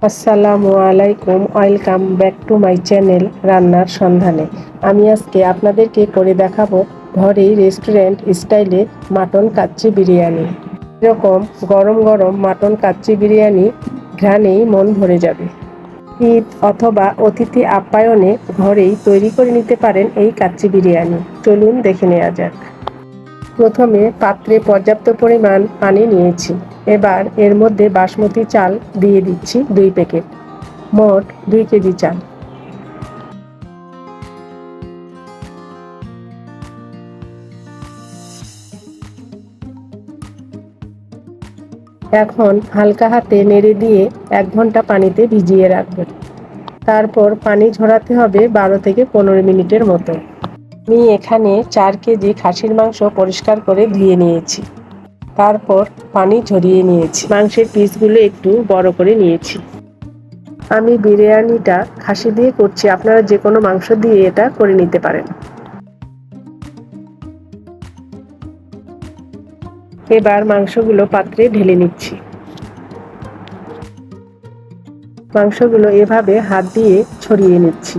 আসসালামু আলাইকুম, welcome back to my channel রান্নার সন্ধানে। আমি আজকে আপনাদেরকে করে দেখাবো ঘরেই রেস্টুরেন্ট স্টাইলে মাটন কাচ্চি বিরিয়ানি। এরকম গরম গরম মাটন কাচ্চি বিরিয়ানি ঘ্রাণেই মন ভরে যাবে। ঈদ অথবা অতিথি আপ্যায়নে ঘরেই তৈরি করে নিতে পারেন এই কাচ্চি বিরিয়ানি। চলুন দেখে নেওয়া যাক। প্রথমে পাত্রে পর্যাপ্ত পরিমাণ পানি নিয়েছি। এবার এর মধ্যে বাসমতি চাল দিয়ে দিচ্ছি 2 প্যাকেট, মোট 2 কেজি চাল। এখন হালকা হাতে নেড়ে দিয়ে 1 ঘন্টা পানিতে ভিজিয়ে রাখবেন। তারপর পানি ঝরাতে হবে 12 থেকে 15 মিনিটের মতো। আমি এখানে 4 কেজি খাসির মাংস পরিষ্কার করে ধুয়ে নিয়েছি। তারপর পানি ঝরিয়ে নিয়েছি। মাংসের পিসগুলো একটু বড় করে নিয়েছি। আমি বিরিয়ানিটা খাসি দিয়ে করছি, আপনারা যে কোনো মাংস দিয়ে এটা করে নিতে পারেন। এবার মাংসগুলো পাত্রে ঢেলে নিচ্ছি। মাংসগুলো এভাবে হাত দিয়ে ছড়িয়ে নিচ্ছি।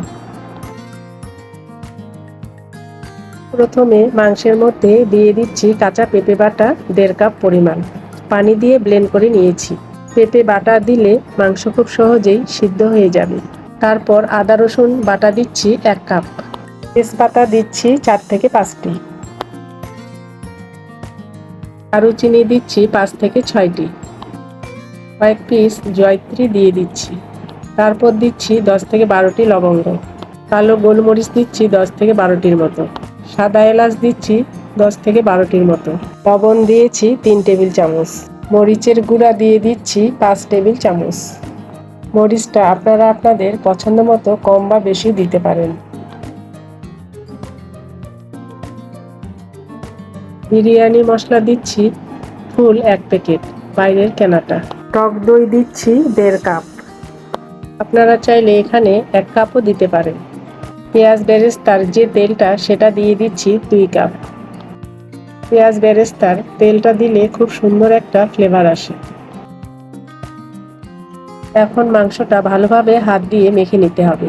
প্রথমে মাংসের মধ্যে দিয়ে দিচ্ছি কাঁচা পেঁপে বাটা 1.5 কাপ পরিমাণ। পানি দিয়ে ব্লেন্ড করে নিয়েছি। পেঁপে বাটা দিলে মাংস খুব সহজেই সিদ্ধ হয়ে যাবে। তারপর আদা রসুন বাটা দিচ্ছি 1 কাপ। তেজপাতা দিচ্ছি 4 থেকে 5টি। দারুচিনি দিচ্ছি 5 থেকে 6টি। কয়েক পিস জয়ত্রী দিয়ে দিচ্ছি। তারপর দিচ্ছি 10 থেকে 12টি লবঙ্গ। কালো গোলমরিচ দিচ্ছি 10 থেকে 12টির মতো। সাদা এলাচ দিচ্ছি 10 থেকে 12টির মতো। লবণ দিয়েছি 3 টেবিল চামচ। মরিচের গুঁড়া দিয়ে দিচ্ছি 5 টেবিল চামচ। মরিচটা আপনারা আপনাদের পছন্দ মতো কম বা বেশি দিতে পারেন। বিরিয়ানি মশলা দিচ্ছি ফুল 1 প্যাকেট, বাইরের কেনাটা। টক দই দিচ্ছি 1.5 কাপ। আপনারা চাইলে এখানে 1 কাপও দিতে পারেন। পেঁয়াজ বেরেস্তার যে তেলটা সেটা দিয়ে দিচ্ছি 2 কাপ। পেঁয়াজ বেরেস্তার তেলটা দিলে খুব সুন্দর একটা ফ্লেভার আসে। এখন মাংসটা ভালোভাবে হাত দিয়ে মেখে নিতে হবে।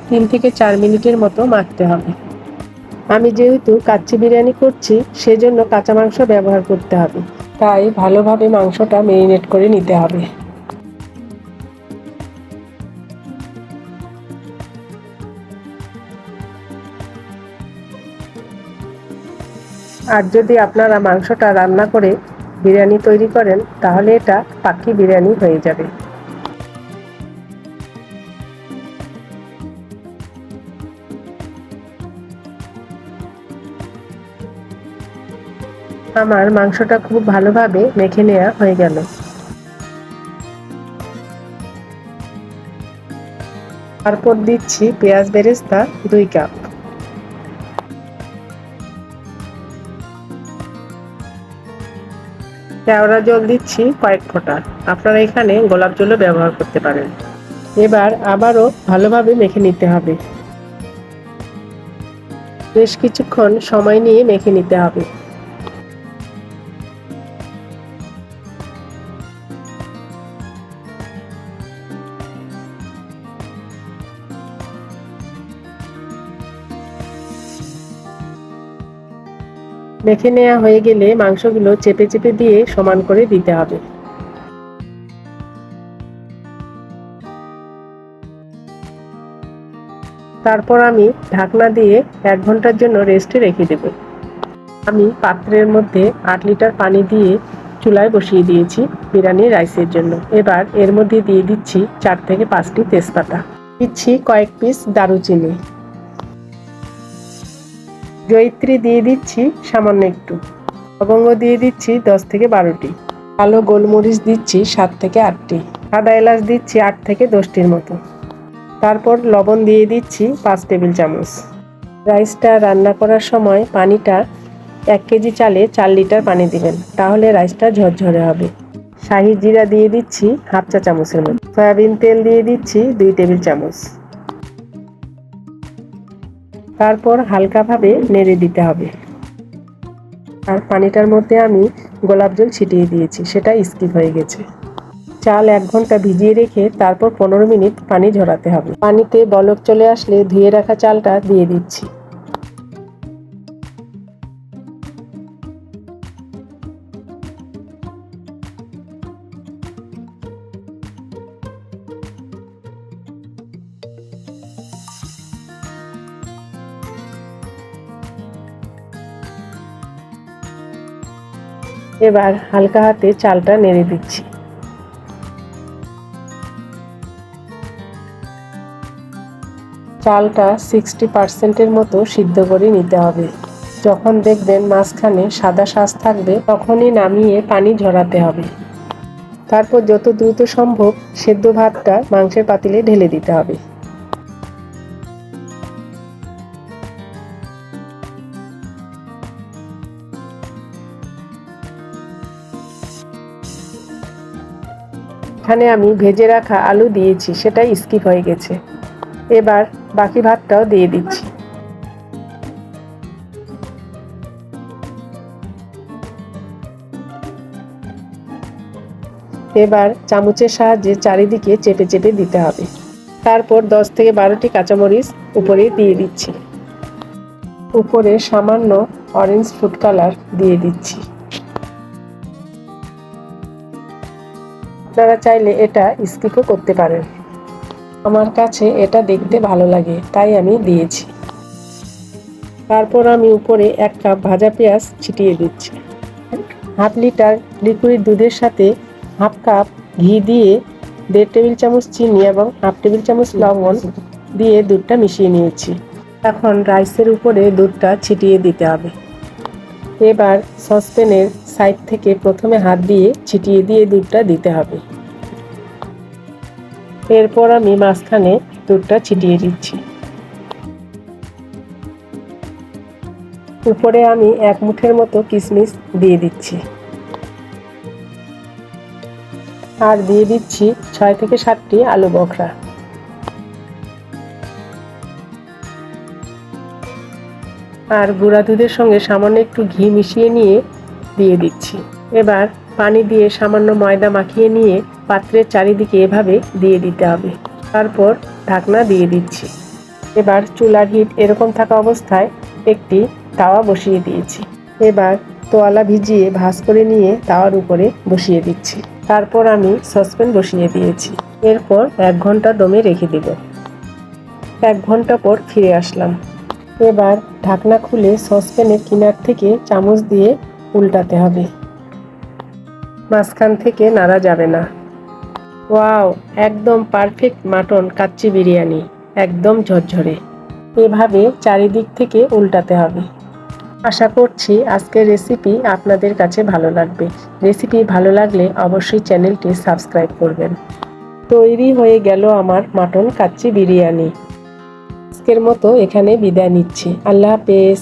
3 থেকে 4 মিনিটের মতো মাখতে হবে। আমি যেহেতু কাচ্চি বিরিয়ানি করছি সেজন্য কাঁচা মাংস ব্যবহার করতে হবে, তাই ভালোভাবে মাংসটা ম্যারিনেট করে নিতে হবে। আর যদি আপনারা মাংসটা রান্না করে বিরিয়ানি তৈরি করেন তাহলে এটা পাক্কি বিরিয়ানি হয়ে যাবে। আমার মাংসটা খুব ভালোভাবে মেখে নেওয়া হয়ে গেল। তারপর দিচ্ছি পেঁয়াজ বেরেস্তা 2 কাপ। কেওড়া জল দিচ্ছি কয়েক ফোঁটা, আপনারা এখানে গোলাপ জলও ব্যবহার করতে পারেন। এবার আবারও ভালোভাবে মেখে নিতে হবে। বেশ কিছুক্ষণ সময় নিয়ে মেখে নিতে হবে। মেখে নেওয়া হয়ে গেলে মাংসগুলো চেপে চেপে দিয়ে সমান করে দিতে হবে। তারপর আমি ঢাকনা দিয়ে 1 ঘন্টার জন্য রেস্টে রেখে দেব। আমি পাত্রের মধ্যে 8 লিটার পানি দিয়ে চুলায় বসিয়ে দিয়েছি বিরিয়ানি রাইসের জন্য। এবার এর মধ্যে দিয়ে দিচ্ছি 4 থেকে 5টি তেজপাতা। দিচ্ছি কয়েক পিস দারুচিনি। জয়িত্রী দিয়ে দিচ্ছি সামান্য একটু। লবঙ্গ দিয়ে দিচ্ছি 10 থেকে 12টি। কালো গোলমরিচ দিচ্ছি 7 থেকে 8টি। সাদা এলাচ দিচ্ছি 8 থেকে 10টির মতো। তারপর লবণ দিয়ে দিচ্ছি 5 টেবিল চামচ। রাইসটা রান্না করার সময় পানিটা 1 কেজি চালে 4 লিটার পানি দিবেন, তাহলে রাইসটা ঝরঝরে হবে। শাহি জিরা দিয়ে দিচ্ছি হাফ চা চামচের মতো। সয়াবিন তেল দিয়ে দিচ্ছি 2 টেবিল চামচ। তারপর হালকাভাবে নেড়ে দিতে হবে। আর পানিটার মধ্যে আমি গোলাপ জল ছিটিয়ে দিয়েছি, সেটা স্কিপ হয়ে গেছে। চাল 1 ঘন্টা ভিজিয়ে রেখে তারপর 15 মিনিট পানি ঝরাতে হবে। পানিতে বলক চলে আসলে ধুয়ে রাখা চালটা দিয়ে দিচ্ছি। এবার হালকা হাতে চালটা নেড়ে দিচ্ছি। চালটা 60% মতো সিদ্ধ করে নিতে হবে। যখন দেখবেন মাঝখানে সাদা শাঁস থাকবে তখনই নামিয়ে পানি ঝরাতে হবে। তারপর যত দ্রুত সম্ভব সেদ্ধ ভাতটা মাংসের পাতিলে ঢেলে দিতে হবে। এখানে আমি ভেজে রাখা আলু দিয়েছি, সেটা স্কিপ হয়ে গেছে। এবার বাকি ভাতটাও দিয়ে দিচ্ছি। এবার চামচের সাহায্যে চারিদিকে চেপে চেপে দিতে হবে। তারপর 10 থেকে 12টি কাঁচামরিচ উপরে দিয়ে দিচ্ছি। উপরে সামান্য অরেঞ্জ ফুড কালার দিয়ে দিচ্ছি। আপনারা চাইলে এটা স্কিপও করতে পারেন। আমার কাছে এটা দেখতে ভালো লাগে তাই আমি দিয়েছি। তারপর আমি উপরে 1 কাপ ভাজা পেঁয়াজ ছিটিয়ে দিচ্ছি। 1/2 লিটার লিকুইড দুধের সাথে 1/2 কাপ ঘি দিয়ে 1.5 টেবিল চামচ চিনি এবং 1/2 টেবিল চামচ লবণ দিয়ে দুধটা মিশিয়ে নিয়েছি। এখন রাইসের উপরে দুধটা ছিটিয়ে দিতে হবে। এবার সসপ্যানের সাইড থেকে প্রথমে হাত দিয়ে ছিটিয়ে দিয়ে দুধটা দিতে হবে। এরপর আমি মাঝখানে দুধটা ছিটিয়ে দিচ্ছি। উপরে আমি 1 মুঠের মতো কিশমিশ দিয়ে দিচ্ছি। আর দিয়ে দিচ্ছি 6 থেকে 7টি আলু বখরা। আর গুঁড়া দুধের সঙ্গে সামান্য একটু ঘি মিশিয়ে নিয়ে দিয়ে দিচ্ছি। এবার পানি দিয়ে সামান্য ময়দা মাখিয়ে নিয়ে পাত্রের চারিদিকে এভাবে দিয়ে দিতে হবে। তারপর ঢাকনা দিয়ে দিচ্ছি। এবার চুলার হিট এরকম থাকা অবস্থায় একটি তাওয়া বসিয়ে দিয়েছি। এবার তোয়ালা ভিজিয়ে ভাঁজ করে নিয়ে তাওয়ার উপরে বসিয়ে দিচ্ছি। তারপর আমি সসপ্যান বসিয়ে দিয়েছি। এরপর 1 ঘন্টা দমে রেখে দেব। 1 ঘন্টা পর ফিরে আসলাম। এবার ঢাকনা খুলে সসপ্যানের কিনার থেকে চামচ দিয়ে উল্টাতে হবে। মাঝখান থেকে নাড়া যাবে না। ওয়াও, একদম পারফেক্ট মাটন কাচ্চি বিরিয়ানি, একদম ঝরঝরে। এভাবে চারিদিক থেকে উল্টাতে হবে। আশা করছি আজকের রেসিপি আপনাদের কাছে ভালো লাগবে। রেসিপি ভালো লাগলে অবশ্যই চ্যানেলটি সাবস্ক্রাইব করবেন। তৈরি হয়ে গেল আমার মাটন কাচ্চি বিরিয়ানি। আজকের মতো এখানে বিদায় নিচ্ছি। আল্লাহ হাফেজ।